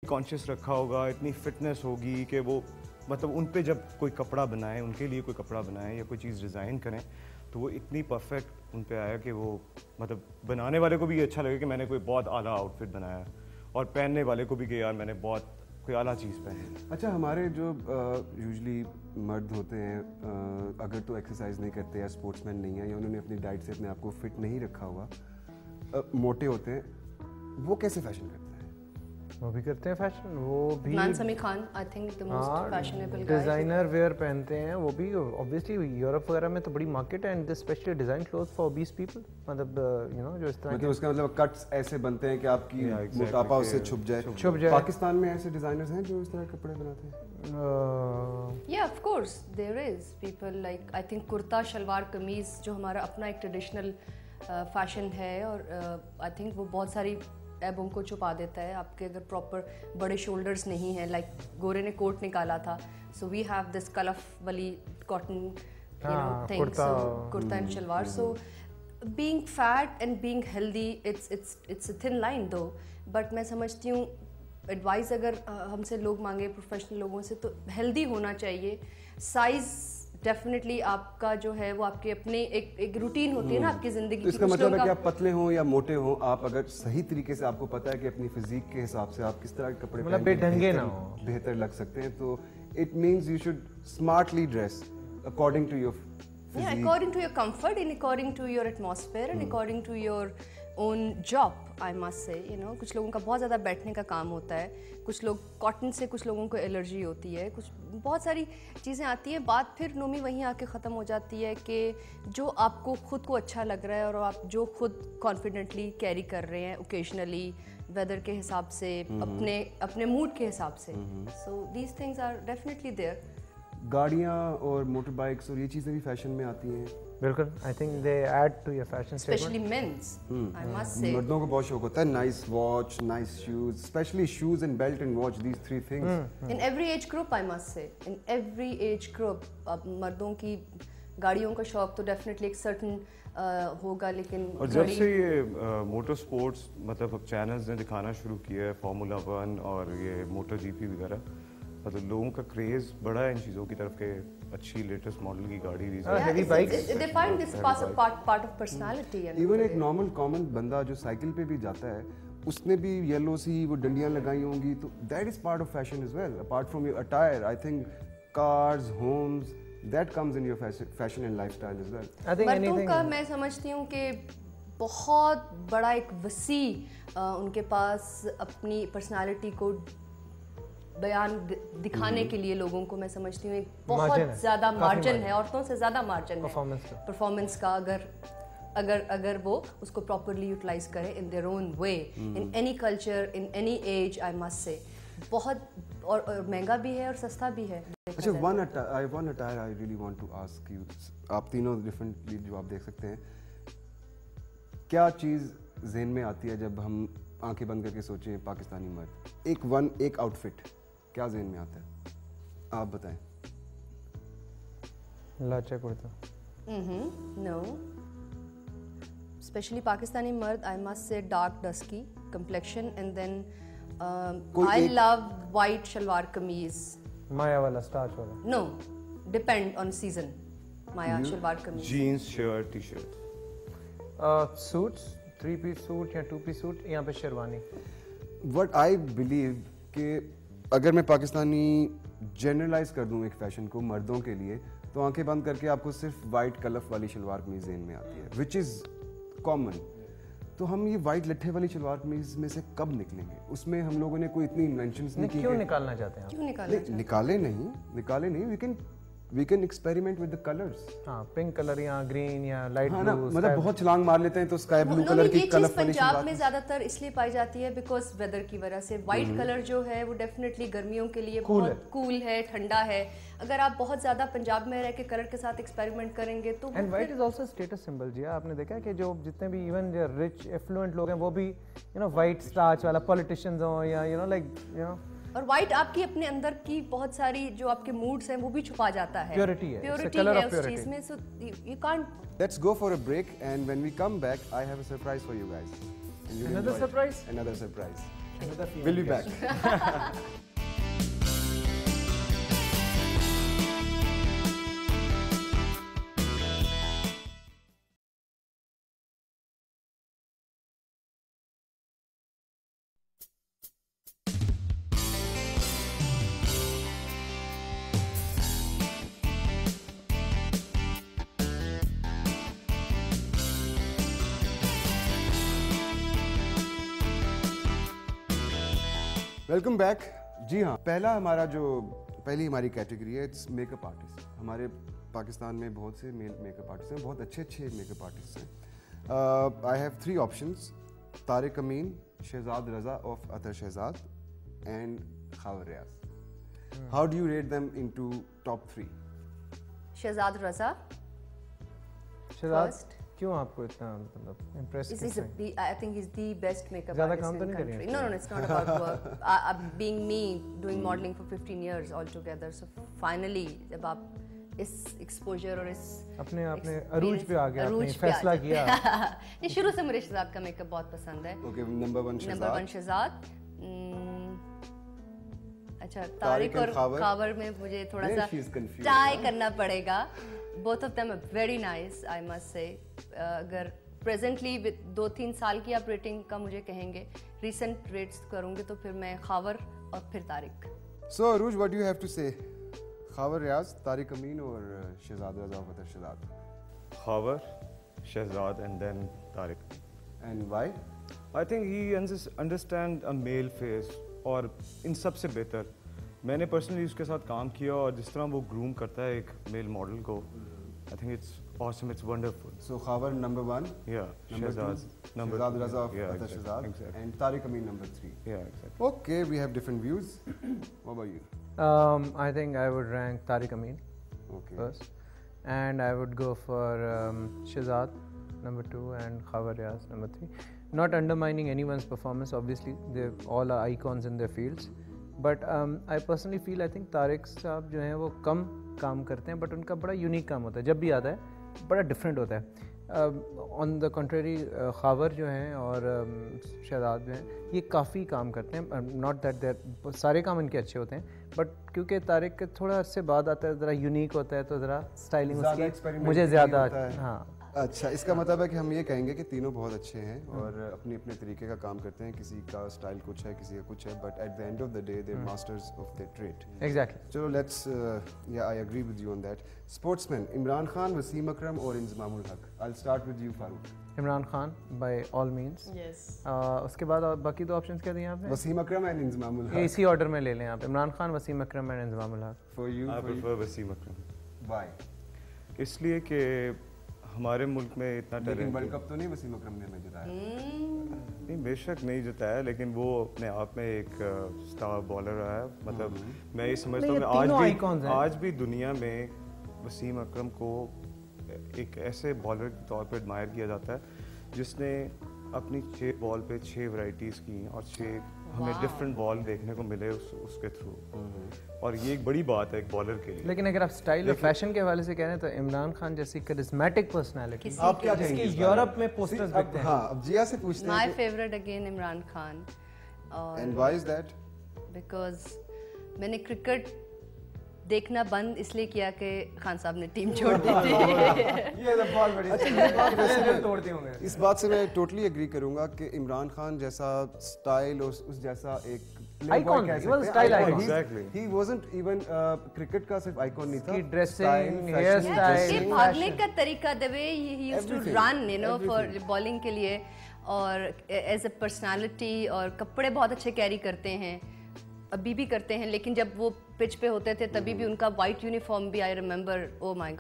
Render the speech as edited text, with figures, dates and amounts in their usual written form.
Conscious रखा होगा, इतनी फिटनेस होगी कि वो मतलब उन पे जब कोई कपड़ा बनाए, उनके लिए कोई कपड़ा बनाए या कोई चीज़ डिज़ाइन करें तो वो इतनी परफेक्ट उन पे आया कि वो मतलब बनाने वाले को भी अच्छा लगे कि मैंने कोई बहुत आला आउटफिट बनाया और पहनने वाले को भी कि यार मैंने बहुत कोई आला चीज़ पहनी। अच्छा, हमारे जो यूजली मर्द होते हैं अगर तो एक्सरसाइज नहीं करते या स्पोर्ट्समैन नहीं है या उन्होंने अपनी डाइट से अपने आप को फिट नहीं रखा हुआ, मोटे होते हैं, वो कैसे फैशन करते हैं? वो भी करते हैं फैशन, वो भी इमरान समी Khan I think the most fashionable guy, designer wear पहनते हैं वो भी। ऑब्वियसली यूरोप वगैरह में तो बड़ी मार्केट है and specially design cloth for obese people, मतलब यू नो जो इस तरह मतलब उसका मतलब कट्स ऐसे बनते हैं कि आपकी मोटापा उससे छुप जाए। पाकिस्तान में ऐसे डिजाइनर्स हैं जो इस तरह कपड़े बनाते हैं? या of course there is people like I think kurta shalwar kameez जो हमारा अपना एक ट्रेडिशनल फैशन है और आई थिंक वो बहुत सारी एबों को छुपा देता है। आपके अगर प्रॉपर बड़े शोल्डर्स नहीं हैं, लाइक गोरे ने कोट निकाला था, सो वी हैव दिस कलफ वाली cotton you know thing, so kurta and shalwar, so being fat and being healthy it's a thin line though, but मैं समझती हूँ एडवाइस अगर हमसे लोग मांगे प्रोफेशनल लोगों से तो हेल्दी होना चाहिए। साइज डेफिनेटली आपका जो है वो आपके अपने एक रूटीन होती है ना आपकी जिंदगी की। इसका मतलब है कि आप पतले हो या मोटे हो, आप अगर सही तरीके से आपको पता है कि अपनी फिजिक के हिसाब से आप किस तरह के कपड़े मतलब बेढंगे ना हो, बेहतर लग सकते हैं, तो it means you should smartly dress according to your Yeah, according to your comfort and according to your atmosphere and according to your own job, I must say, you know, कुछ लोगों का बहुत ज़्यादा बैठने का काम होता है, कुछ लोग कॉटन से, कुछ लोगों को एलर्जी होती है, कुछ बहुत सारी चीज़ें आती हैं। बात फिर नोमी वहीं आके ख़त्म हो जाती है कि जो आपको खुद को अच्छा लग रहा है और आप जो खुद कॉन्फिडेंटली कैरी कर रहे हैं ओकेजनली वेदर के हिसाब से, अपने मूड के हिसाब से, so these things are definitely there. गाड़ियाँ और मोटर बाइक्स और ये चीज़ें भी फैशन में आती हैं। बिल्कुल, I think they add to your fashion specially men's, I must say. मर्दों को बहुत शौक होता है nice watch, nice shoes, specially shoes and belt and watch, these three things in every age group, I must say, in every age group. अब मर्दों की गाड़ियों का शौक तो डेफिनेटली एक सर्टन होगा, लेकिन और जब से ये मोटर स्पोर्ट्स मतलब अब चैनल्स ने दिखाना शुरू किया है, फार्मूला 1 और ये मोटर जीपी वगैरह, मतलब लोगों का क्रेज बढ़ा है इन चीज़ों की तरफ के अच्छी लेटेस्ट मॉडल की गाड़ी भी heavy bikes, they find this part of personality। Even एक नॉर्मल कॉमन बंदा जो साइकिल पे भी जाता है उसने भी येलो सी वो डंडियां लगाई होंगी, तो that is part of fashion as well, apart from your attire. I think cars, homes, that comes in your fashion and lifestyle as well. मर्दों का मैं समझती हूँ कि बहुत बड़ा एक वसी उनके पास अपनी पर्सनालिटी को बयान दिखाने के लिए लोगों को मैं समझती हूँ एक बहुत ज़्यादा मार्जिन है, औरतों से ज़्यादा मार्जिन है परफॉर्मेंस का, अगर वो उसको प्रॉपरली यूटिलाइज करें in their own way, in any culture, in any as, I must से। बहुत और महंगा भी है और सस्ता भी है। अच्छा, one attire I really want to ask you, आप तीनों डिफरेंटली जवाब देख सकते हैं। क्या चीज़ ज़हन में आती है जब हम आंखें बंद करके सोचें पाकिस्तानी मर्द, एक आउटफिट क्या ज़हन में आता है? आप बताएं। लाचा कुर्ता। नो, स्पेशली पाकिस्तानी मर्द, I must say dark dusky complexion and then I love white shalwar kameez, माया वाला स्टार्च वाला। no, depend on season, माया shalwar kameez, jeans, shirt, T shirt, suits, 3 piece suit या 2 पीस सूट, यहाँ पे sherwani. What I believe कि अगर मैं पाकिस्तानी जनरलाइज कर दूँ एक फैशन को मर्दों के लिए, तो आंखें बंद करके आपको सिर्फ वाइट कलफ वाली शलवार कमीज ज़हन में आती है, विच इज़ कॉमन। तो हम ये वाइट लट्ठे वाली शलवार कमीज में से कब निकलेंगे? उसमें हम लोगों ने कोई इतनी इन्वेंशंस नहीं की। क्यों निकालना चाहते हैं? क्यों निकाले नहीं, we can experiment with the colors। हाँ, पिंक कलर या ग्रीन या लाइट ब्लू, ब्लू, मतलब बहुत छलांग मार लेते हैं तो स्काई ब्लू कलर की कलफ वाली पंजाब में ज्यादातर इसलिए पाई जाती है बिकॉज वेदर की वजह से। व्हाइट कलर जो है वो डेफिनेटली गर्मियों के लिए बहुत कूल है, ठंडा है। अगर आप बहुत ज्यादा पंजाब में रह के कलर के साथ एक्सपेरिमेंट करेंगे तो and white is also status symbol जी। आपने देखा है कि जो जितने भी इवन जो रिच एफ्लुएंट लोग हैं वो भी यू नो व्हाइट स्टार्च वाला पॉलिटिशियंस हो या you know like you know, और व्हाइट आपकी अपने अंदर की बहुत सारी जो आपके मूड्स हैं वो भी छुपा जाता है। प्योरिटी है, प्योरिटी है उस चीज में, so you can't. Let's go for a break and when we come back I have a surprise for you guys. Another surprise? Another surprise. We'll be back. Welcome back. جی ہاں, پہلی ہماری category ہے it's make up artist. ہمارے پاکستان میں بہت سے میل make up artist ہیں, بہت اچھے میک اپ آرٹسٹ ہیں. I have 3 options: Tariq Amin, Shehzad Raza of Athar Shehzad and Khawar Riaz. How do you rate them into top 3؟ Shehzad Raza. Shehzad کیوں آپ کو اتنا مطلب impress I think he's the best makeup زیادہ artist کام تو in the نہیں کر country. No, it's not about work. Being me, doing modeling for 15 years altogether. So finally, جب آپ اس ایکسپوجر اور اس اپنے عروج پہ آ گیا, آپ نے فیصلہ کیا. نہیں, شروع سے مجھے شہزاد کا میک اپ بہت پسند ہے. Okay, number 1 Shahzad. اچھا, طارق اور خاور میں مجھے تھوڑا سا ٹرائی کرنا پڑے گا. Both of them are very nice, I must say. اگر presently 2-3 سال کی آپ ریٹنگ کا مجھے کہیں گے, ریسنٹ ریٹس کروں گے تو پھر میں خاور اور پھر Tariq. So Aruj, what do you have to say? Khawar ریاض, طارق امین اور شہزاد رضا اطہر Shahzad. Khawar, Shahzad and then Tariq. And why? I think he understand a male face, اور ان سب سے بہتر میں نے پرسنلی اس کے ساتھ کام کیا, اور جس طرح وہ گروم کرتا ہے ایک میل ماڈل کو, I think it's awesome, it's wonderful. So Khawar number 1. Yeah. Shehzad Raza of Athar Shehzad. Exactly. And Tariq Amin number 3. Yeah, exactly. Okay, we have different views. What about you? I think I would rank Tariq Amin first, and I would go for Shehzad number 2 and Khawar Riaz number 3. Not undermining anyone's performance, obviously they all are icons in their fields, but I personally feel I think Tariq صاحب جو ہیں وہ کم کام کرتے ہیں, but in کا بڑا unique کام ہوتا ہے, جب بھی آتا ہے بڑا ڈفرینٹ ہوتا ہے. آن دا کنٹریری خاور جو ہیں اور شہزاد جو ہیں یہ کافی کام کرتے ہیں. ناٹ دیٹ دیر سارے کام ان کے اچھے ہوتے ہیں, بٹ کیونکہ طارق تھوڑا عرصے بعد آتا ہے, ذرا یونیک ہوتا ہے, تو ذرا اسٹائلنگ اس کی مجھے زیادہ. ہاں اچھا, اس کا مطلب ہے کہ ہم یہ کہیں گے کہ تینوں بہت اچھے ہیں اور اپنے اپنے طریقے کا کام کرتے ہیں. کسی کا اسٹائل کچھ ہے, کسی کا کچھ ہے, but at the end of the day they masters of their trade. Exactly. چلو let's, yeah I agree with you on that. Sportsmen, Imran Khan, Wasim Akram اور Inzamam ul-Haq. I will start with you Farooq. Imran Khan by all means. اس کے بعد باقی 2 options کیا دیے آپ نے؟ وسیم اکرم اینڈ انضمام الحق. اسی آرڈر میں لے لیں آپ, Imran Khan, Wasim Akram and Inzamam ul-Haq. For you? I prefer Wasim Akram. Why? اس لیے کہ ہمارے ملک میں اتنا لیکن ورلڈ کپ تو نہیں وسیم اکرم نے ہمیں جتایا. نہیں, بے شک نہیں جتایا, لیکن وہ اپنے آپ میں ایک اسٹار بالر رہا ہے. مطلب میں یہ سمجھتا ہوں کہ آج بھی دنیا میں وسیم اکرم کو ایک ایسے بالر کے طور پہ ایڈمائر کیا جاتا ہے جس نے اپنی 6 بال پہ 6 ورائٹیز کی, اور 6 ہمیں ڈفرینٹ بال دیکھنے کو ملے اس کے تھرو, اور یہ ایک بڑی بات ہے ایک بالر کے لیے. لیکن اگر آپ اسٹائل اور فیشن کے حوالے سے کہہ رہے ہیں تو عمران خان جیسی کرزمیٹک پرسنالٹی آپ کیا کہیں گے؟ یورپ میں پوسٹرز بکتے ہیں. ہاں, اب جیا سے پوچھتے ہیں. My favourite again Imran Khan. And why is that? Because میں نے کرکٹ دیکھنا بند اس لیے کیا کہ خان صاحب نے ٹیم چھوڑ دی تھی. اس بات سے میں ٹوٹلی ایگری کروں گا کہ عمران خان جیسا اسٹائل اور اس جیسا ایک icon, he was style icon. He wasn't even cricket کا صرف آئیکن نہیں تھا, ڈریسنگ, ہیئر اسٹائل, بھاگنے کا طریقہ, the way he used to run, you know, for bowling کے لیے, اور ایز اے پرسنالٹی, اور کپڑے بہت اچھے کیری کرتے ہیں, ابھی بھی کرتے ہیں. لیکن جب وہ پچ پہ ہوتے تھے تبھی بھی ان کا وائٹ یونیفارم بھی, آئی ریممبر, او مائی